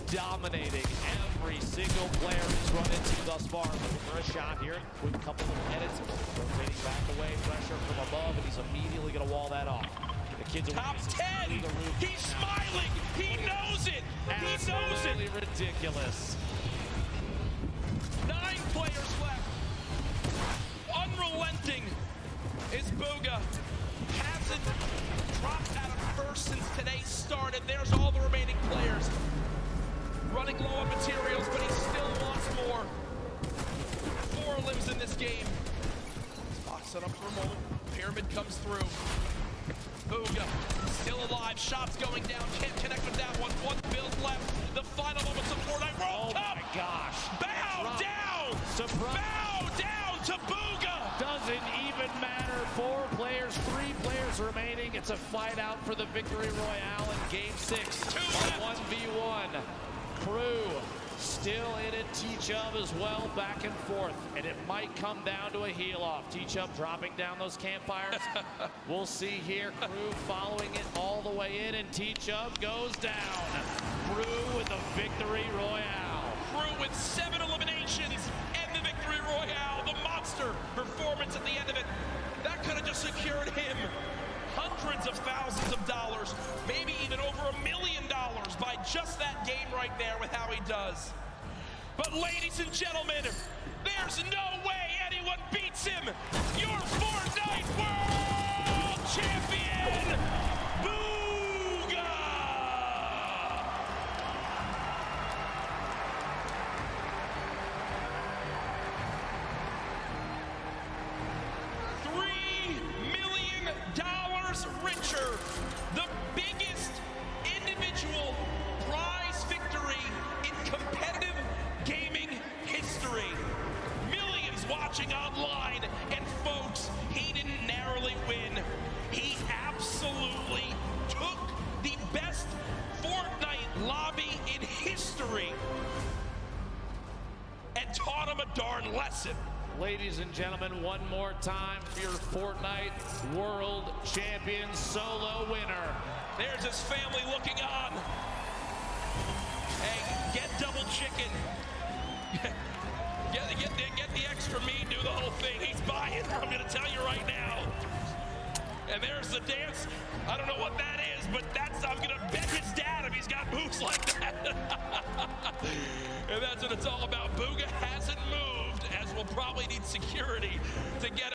dominating every single player he's run into thus far. Looking for a shot here. Quick couple of edits. Rotating back away. Pressure from above, and he's immediately going to wall that off. The kid's Top 10. He's smiling. He knows it. He knows it. Absolutely ridiculous. 9 players left. Unrelenting is Booga. Hasn't dropped out of first since today started. There's all the remaining players. Running low on materials, but he still wants more. 4 lives in this game. Spock set up for a moment. Pyramid comes through. Booga still alive. Shots going down. Can't connect with that one. 1 build left. The final moments of Fortnite World Cup. Oh my gosh. Bow down. Surprise. Bow down to Booga. Doesn't even matter. 4 players, 3 players remaining. It's a fight out for the victory royale in game 6. 2 left. 1v1. Crew still in it. T-Chubb as well, back and forth. And it might come down to a heel-off. T-Chubb dropping down those campfires. We'll see here. Crew following it all the way in, and T-Chubb goes down. Crew with the victory royale. Crew with 7 eliminations and the victory royale. The monster performance at the end of it. That could have just secured him hundreds of thousands of dollars, maybe even over $1 million by just that game right there with how he does. But ladies and gentlemen, there's no way anyone beats him. Your Fortnite World Champion, Booga! $3 million richer, the biggest individual prize victory in competitive gaming history. Millions watching online, and folks, he didn't narrowly win. He absolutely took the best Fortnite lobby in history and taught him a darn lesson. Ladies and gentlemen, one more time for your Fortnite World Champion solo winner. There's his family looking on. Hey, get double chicken. Get the extra meat, do the whole thing. He's buying, I'm gonna tell you right now. And there's the dance. I don't know what that is, but I'm gonna bet his dad if he's got moves like that. And that's what it's all about. Booga hasn't moved, as we'll probably need security to get